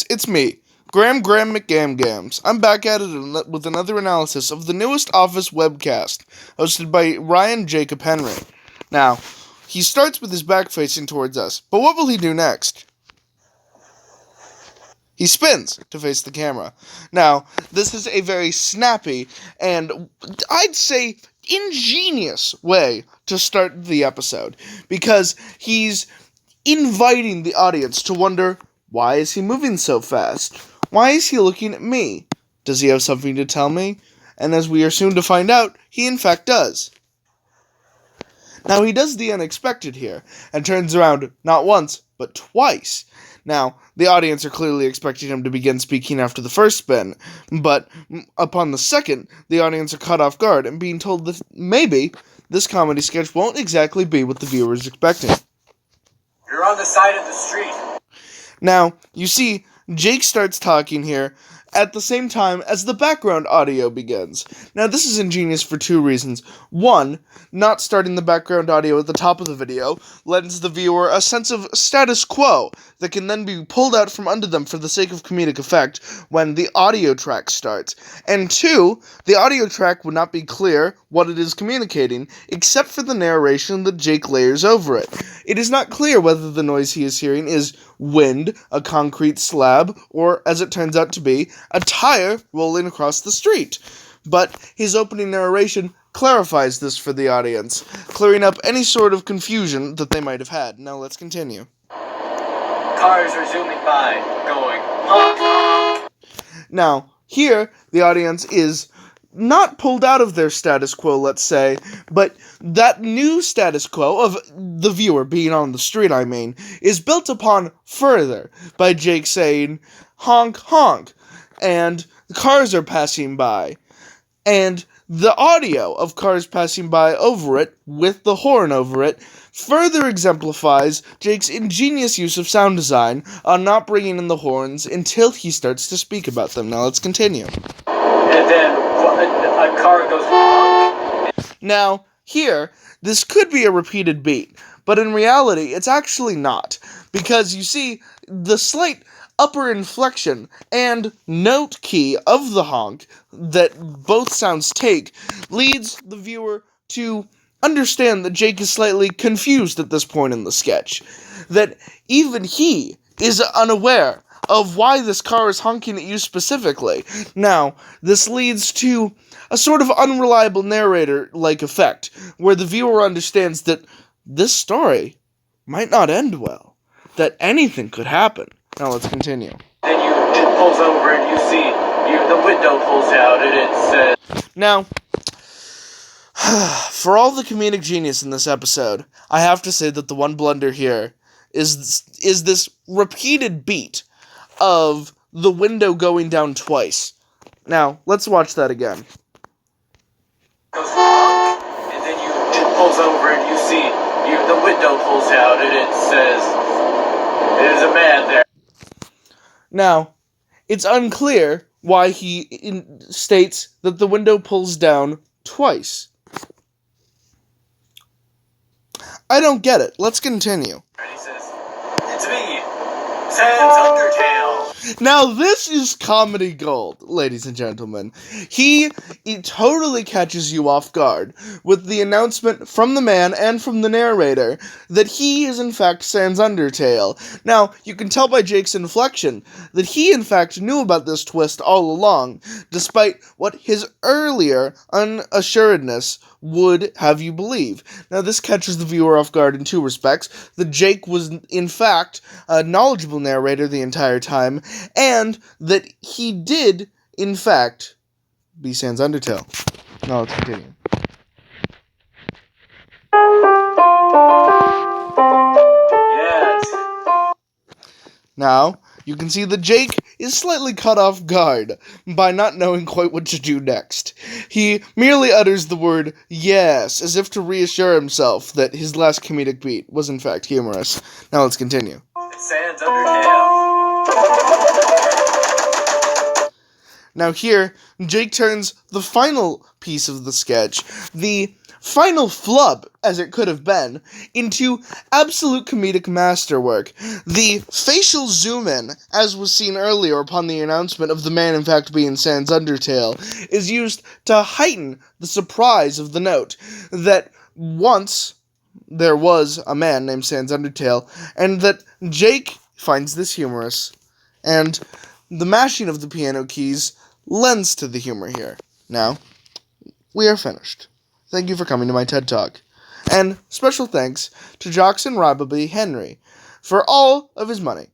it's me, Graham McGamgams. I'm back at it with another analysis of the newest Office webcast, hosted by Ryan Jacob Henry. Now, he starts with his back facing towards us, but what will he do next? He spins to face the camera. Now, this is a very snappy and, I'd say, ingenious way to start the episode, because he's inviting the audience to wonder, why is he moving so fast? Why is he looking at me? Does he have something to tell me? And as we are soon to find out, he in fact does. Now, he does the unexpected here, and turns around not once, but twice. Now, the audience are clearly expecting him to begin speaking after the first spin, but upon the second, the audience are caught off guard and being told that maybe this comedy sketch won't exactly be what the viewer is expecting. You're on the side of the street. Now, you see, Jake starts talking here at the same time as the background audio begins. Now, this is ingenious for two reasons. One, not starting the background audio at the top of the video lends the viewer a sense of status quo that can then be pulled out from under them for the sake of comedic effect when the audio track starts. And two, the audio track would not be clear what it is communicating, except for the narration that Jake layers over it. It is not clear whether the noise he is hearing is wind, a concrete slab, or, as it turns out to be, a tire rolling across the street. But his opening narration clarifies this for the audience, clearing up any sort of confusion that they might have had. Now let's continue. Cars are zooming by, going honk honk. Now, here, the audience is not pulled out of their status quo, let's say, but that new status quo of the viewer being on the street, is built upon further by Jake saying, honk, honk, and the cars are passing by, and the audio of cars passing by over it, with the horn over it, further exemplifies Jake's ingenious use of sound design on not bringing in the horns until he starts to speak about them. Now let's continue. And then a car goes honk. Now, here, this could be a repeated beat, but in reality, it's actually not, because you see, the slight upper inflection and note key of the honk that both sounds take leads the viewer to understand that Jake is slightly confused at this point in the sketch, that even he is unaware of why this car is honking at you specifically. Now, this leads to a sort of unreliable narrator-like effect, where the viewer understands that this story might not end well, that anything could happen. Now let's continue. Then it pulls over and you see the window pulls out and it says... Now, for all the comedic genius in this episode, I have to say that the one blunder here is this repeated beat of the window going down twice. Now, let's watch that again. Goes honk, and then it pulls over and you see the window pulls out and it says, "There's a man there." Now, it's unclear why he states that the window pulls down twice. I don't get it. Let's continue. And he says, "It's me, Sans Undertale." Now, this is comedy gold, ladies and gentlemen. He totally catches you off guard with the announcement from the man and from the narrator that he is in fact Sans Undertale. Now, you can tell by Jake's inflection that he in fact knew about this twist all along, despite what his earlier unassuredness would have you believe. Now, this catches the viewer off guard in two respects: that Jake was in fact a knowledgeable narrator the entire time, and that he did, in fact, be Sans Undertale. Now let's continue. Yes. Now, you can see that Jake is slightly caught off guard by not knowing quite what to do next. He merely utters the word yes, as if to reassure himself that his last comedic beat was in fact humorous. Now let's continue. Sans Undertale. Now here, Jake turns the final piece of the sketch, the final flub, as it could have been, into absolute comedic masterwork. The facial zoom-in, as was seen earlier upon the announcement of the man in fact being Sans Undertale, is used to heighten the surprise of the note that once there was a man named Sans Undertale, and that Jake finds this humorous, and the mashing of the piano keys lends to the humor here. Now, we are finished. Thank you for coming to my TED Talk. And special thanks to Jackson Rababy Henry for all of his money.